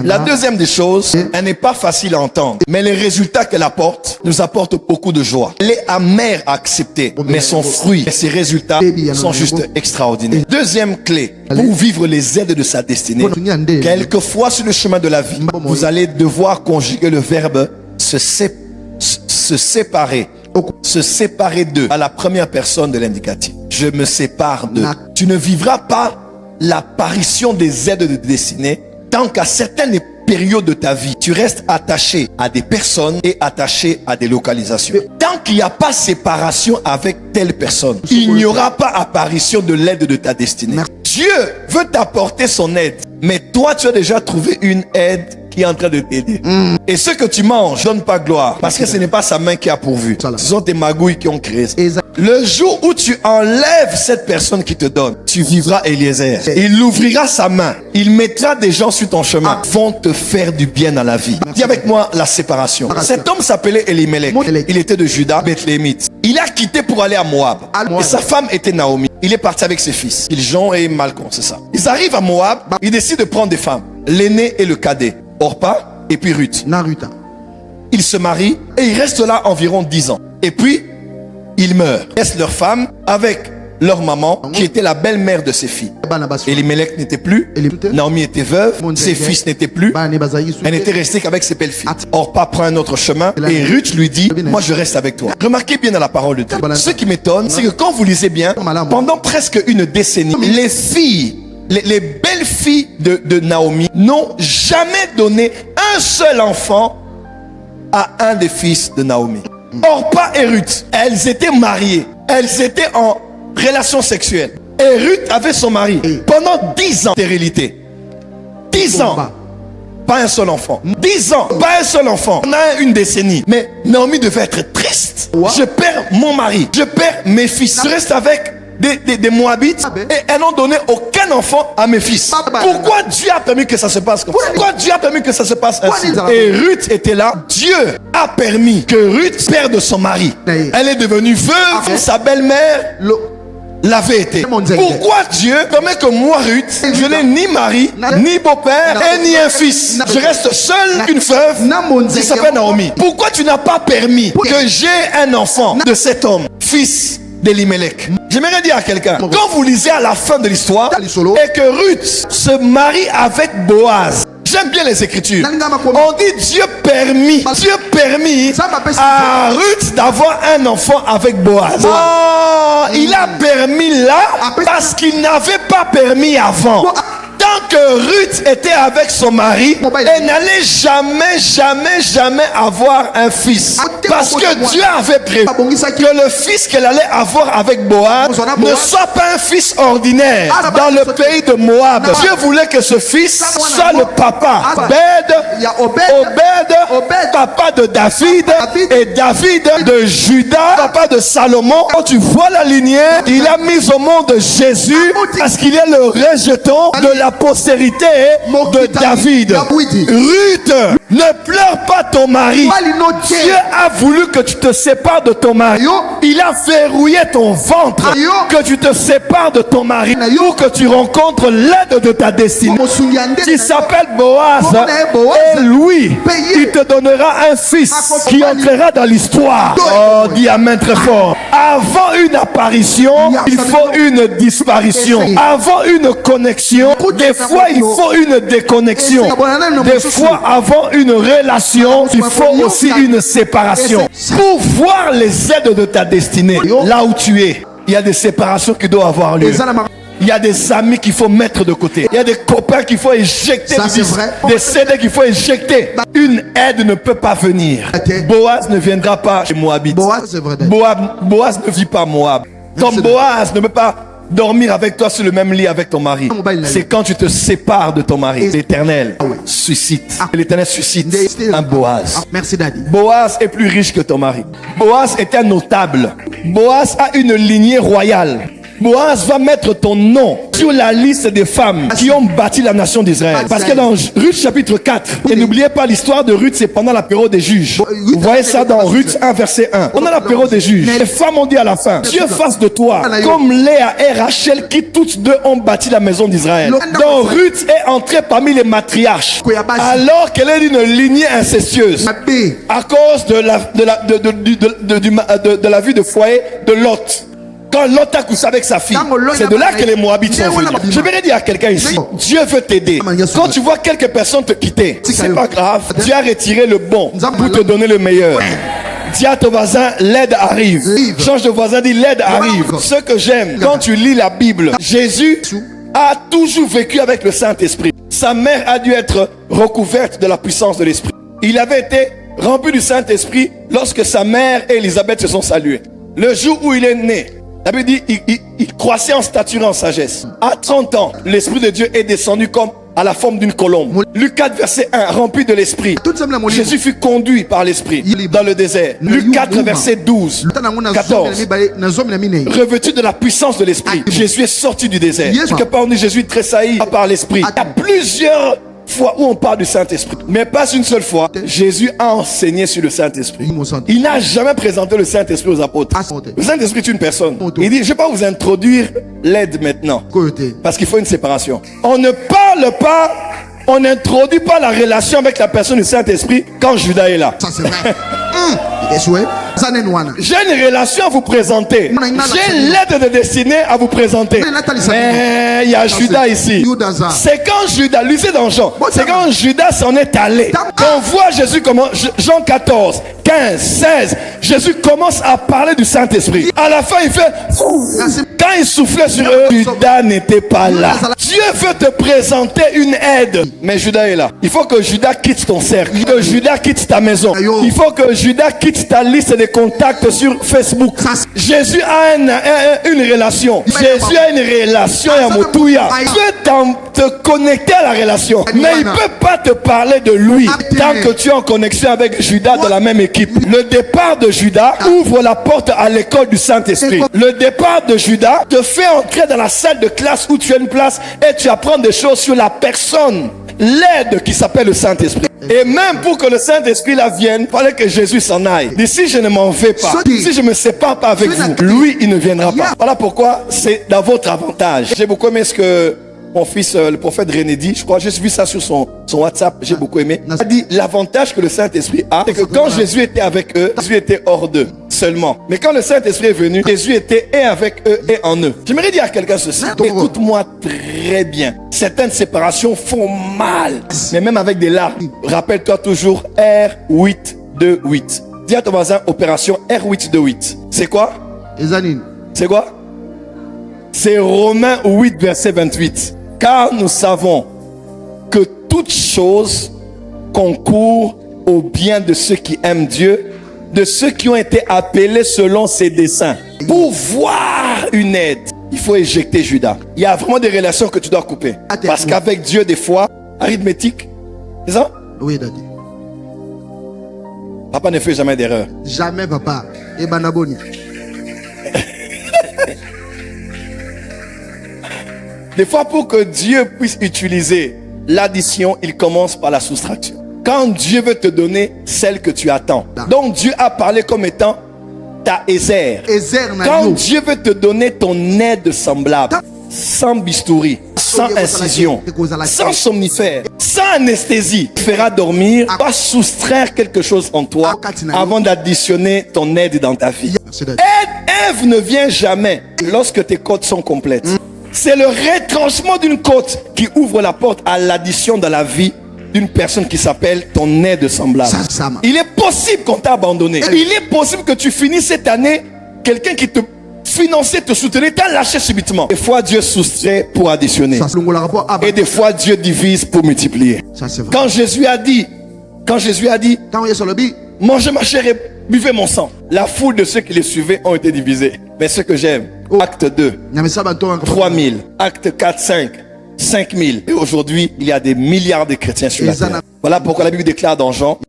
La deuxième des choses, elle n'est pas facile à entendre, mais les résultats qu'elle apporte nous apportent beaucoup de joie. Elle est amère à accepter, mais son fruit et ses résultats sont juste extraordinaires. Deuxième clé, pour vivre les aides de sa destinée, quelquefois sur le chemin de la vie, vous allez devoir conjuguer le verbe se séparer. Se séparer d'eux à la première personne de l'indicatif. Je me sépare d'eux. Tu ne vivras pas l'apparition des aides de destinée tant qu'à certaines périodes de ta vie, tu restes attaché à des personnes et attaché à des localisations. Tant qu'il n'y a pas séparation avec telle personne, il n'y aura pas apparition de l'aide de ta destinée. Dieu veut t'apporter son aide, mais toi tu as déjà trouvé une aide qui est en train de t'aider. Et ce que tu manges donne pas gloire, parce que ce n'est pas sa main qui a pourvu. Ce sont tes magouilles qui ont créé ça. Le jour où tu enlèves cette personne qui te donne, tu vivras Eliezer. Il ouvrira sa main. Il mettra des gens sur ton chemin qui vont te faire du bien dans la vie. Dis avec moi la séparation. Cet homme s'appelait Elimelech. Il était de Juda, Bethléemite. Il a quitté pour aller à Moab. Et sa femme était Naomi. Il est parti avec ses fils, Kiljon et Malcon, c'est ça. Ils arrivent à Moab. Ils décident de prendre des femmes. L'aîné et le cadet. Orpa et puis Ruth. Ils se marient et ils restent là environ 10 ans. Et puis, ils meurent. Ils laissent leur femme avec leur maman qui était la belle-mère de ses filles. Elimelech n'était plus. Naomi était veuve. Ses fils n'étaient plus. Elle n'était restée qu'avec ses belles-filles. Orpa prend un autre chemin et Ruth lui dit, moi je reste avec toi. Remarquez bien dans la parole de Dieu. Ce qui m'étonne, c'est que quand vous lisez bien, pendant presque une décennie, les filles, les belles filles de Naomi n'ont jamais donné un seul enfant à un des fils de Naomi. Orpa et Ruth, elles étaient mariées. Elles étaient en relation sexuelle. Et Ruth avait son mari pendant 10 ans de stérilité. 10 ans. Pas un seul enfant. 10 ans, pas un seul enfant. On a une décennie. Mais Naomi devait être triste. Je perds mon mari. Je perds mes fils. Je reste avec des Moabites et elles n'ont donné aucun enfant à mes fils. Pourquoi Dieu a permis que ça se passe comme ça? Pourquoi Dieu a permis que ça se passe ainsi? Et Ruth était là. Dieu a permis que Ruth perde son mari. Elle est devenue veuve. Sa belle-mère l'avait été. Pourquoi Dieu permet que moi, Ruth, je n'ai ni mari, ni beau-père et ni un fils? Je reste seule, une veuve qui s'appelle Naomi. Pourquoi tu n'as pas permis que j'ai un enfant de cet homme, fils d'Elimelech? J'aimerais dire à quelqu'un, quand vous lisez à la fin de l'histoire et que Ruth se marie avec Boaz, j'aime bien les écritures. On dit Dieu permit à Ruth d'avoir un enfant avec Boaz. Oh, il a permis là parce qu'il n'avait pas permis avant. Tant que Ruth était avec son mari, elle n'allait jamais avoir un fils. Parce que Dieu avait prévu que le fils qu'elle allait avoir avec Boaz ne soit pas un fils ordinaire dans le pays de Moab. Dieu voulait que ce fils soit le papa. Obed, papa de David, et David de Juda, papa de Salomon. Quand tu vois la lignée, il a mis au monde Jésus parce qu'il est le rejeton de la postérité de David. Ruth, ne pleure pas ton mari. Dieu a voulu que tu te sépares de ton mari. Il a verrouillé ton ventre que tu te sépares de ton mari pour que tu rencontres l'aide de ta destinée. Il s'appelle Boaz et lui, il te donnera un fils qui entrera dans l'histoire. Oh, dis amen très fort. Avant une apparition, il faut une disparition. Avant une connexion, des fois il faut une déconnexion. Des fois avant une relation, il faut aussi une séparation. Pour voir les aides de ta destinée, là où tu es, il y a des séparations qui doivent avoir lieu. Il y a des amis qu'il faut mettre de côté. Il y a des copains qu'il faut éjecter. Des CD qu'il faut éjecter. Une aide ne peut pas venir. Boaz ne viendra pas chez Moabite. Boaz ne vit pas Moab. Comme Boaz ne peut pas dormir avec toi sur le même lit avec ton mari. C'est quand tu te sépares de ton mari. L'Éternel suscite. L'Éternel suscite un Boaz. Merci Daddy. Boaz est plus riche que ton mari. Boaz est un notable. Boaz a une lignée royale. Boaz va mettre ton nom sur la liste des femmes qui ont bâti la nation d'Israël. Parce que dans Ruth chapitre 4, et n'oubliez pas l'histoire de Ruth, c'est pendant la période des juges. Vous voyez ça dans Ruth 1 verset 1. On a la période des juges. Les femmes ont dit à la fin, Dieu fasse de toi comme Léa et Rachel qui toutes deux ont bâti la maison d'Israël. Donc Ruth est entrée parmi les matriarches alors qu'elle est d'une lignée incestueuse à cause de la vie de foyer de Lot. Quand Lot a couché avec sa fille, c'est de là que les Moabites sont venus. Je vais dire à quelqu'un ici, Dieu veut t'aider. Quand tu vois quelques personnes te quitter, c'est pas grave. Dieu a retiré le bon pour te donner le meilleur. Dis à ton voisin, l'aide arrive. Change de voisin, dis l'aide arrive. Ce que j'aime, quand tu lis la Bible, Jésus a toujours vécu avec le Saint-Esprit. Sa mère a dû être recouverte de la puissance de l'Esprit. Il avait été rempli du Saint-Esprit lorsque sa mère et Élisabeth se sont saluées. Le jour où il est né, la Bible dit il croissait en stature et en sagesse. À 30 ans, l'Esprit de Dieu est descendu comme à la forme d'une colombe. Luc 4 verset 1, rempli de l'Esprit. Jésus fut conduit par l'Esprit dans le désert. Luc 4 verset 12, 14. Revêtu de la puissance de l'Esprit, Jésus est sorti du désert. Quelque part on dit Jésus tressaillit par l'Esprit. Il y a plusieurs fois où on parle du Saint-Esprit, mais pas une seule fois. Jésus a enseigné sur le Saint-Esprit. Il n'a jamais présenté le Saint-Esprit aux apôtres. Le Saint-Esprit est une personne. Il dit, je ne vais pas vous introduire l'aide maintenant, parce qu'il faut une séparation. On ne parle pas, on n'introduit pas la relation avec la personne du Saint-Esprit quand Judas est là. Ça c'est vrai. J'ai une relation à vous présenter. J'ai l'aide de destinée à vous présenter. Mais il y a Judas ici. C'est quand Judas, lui c'est dans Jean, c'est quand Judas s'en est allé. On voit Jésus comment, Jean 14, 15, 16, Jésus commence à parler du Saint-Esprit. À la fin il fait, quand il soufflait sur eux, Judas n'était pas là. Dieu veut te présenter une aide. Mais Judas est là. Il faut que Judas quitte ton cercle. Il faut que Judas quitte ta maison. Il faut que Judas quitte ta liste de contacts sur Facebook. Jésus a une relation. Jésus a une relation à Motouya. Tu veux te connecter à la relation. Mais il ne peut pas te parler de lui tant que tu es en connexion avec Judas dans la même équipe. Le départ de Judas ouvre la porte à l'école du Saint-Esprit. Le départ de Judas te fait entrer dans la salle de classe où tu as une place et tu apprends des choses sur la personne, l'aide qui s'appelle le Saint-Esprit. Et même pour que le Saint-Esprit là vienne, il fallait que Jésus s'en aille. Et si je ne m'en vais pas, si je ne me sépare pas avec vous, lui il ne viendra pas. Voilà pourquoi c'est dans votre avantage. J'ai beaucoup aimé ce que mon fils, le prophète René dit, je crois, j'ai vu ça sur son WhatsApp, j'ai beaucoup aimé. Il a dit, l'avantage que le Saint-Esprit a, c'est que quand Jésus était avec eux, Jésus était hors d'eux seulement. Mais quand le Saint-Esprit est venu, Jésus était et avec eux et en eux. J'aimerais dire à quelqu'un ceci, écoute-moi très bien. Certaines séparations font mal, mais même avec des larmes. Rappelle-toi toujours R828. Dis à ton voisin, opération R828. C'est quoi? C'est quoi? C'est Romains 8 verset 28. Car nous savons que toute chose concourt au bien de ceux qui aiment Dieu, de ceux qui ont été appelés selon ses desseins. Pour voir une aide, il faut éjecter Judas. Il y a vraiment des relations que tu dois couper. Parce qu'avec Dieu, des fois, arithmétique, c'est ça? Oui, Daddy. Papa ne fait jamais d'erreur. Jamais, papa. Et Banaboni. Des fois, pour que Dieu puisse utiliser l'addition, il commence par la soustraction. Quand Dieu veut te donner celle que tu attends. Donc Dieu a parlé comme étant ta Ézer. Quand Dieu veut te donner ton aide semblable, sans bistouri, sans incision, sans somnifère, sans anesthésie, il fera dormir, va soustraire quelque chose en toi avant d'additionner ton aide dans ta vie. Ève ne vient jamais lorsque tes côtes sont complètes. C'est le retranchement d'une côte qui ouvre la porte à l'addition dans la vie d'une personne qui s'appelle ton aide semblable. Il est possible qu'on t'a abandonné. Il est possible que tu finisses cette année, quelqu'un qui te finançait, te soutenait, t'a lâché subitement. Des fois Dieu soustrait pour additionner. Et des fois Dieu divise pour multiplier. Quand Jésus a dit, mangez ma chair et buvez mon sang, la foule de ceux qui les suivaient ont été divisés. Mais ce que j'aime, acte 2, 3000, acte 4, 5, 5000. Et aujourd'hui, il y a des milliards de chrétiens sur la terre. Voilà pourquoi la Bible déclare dans Jean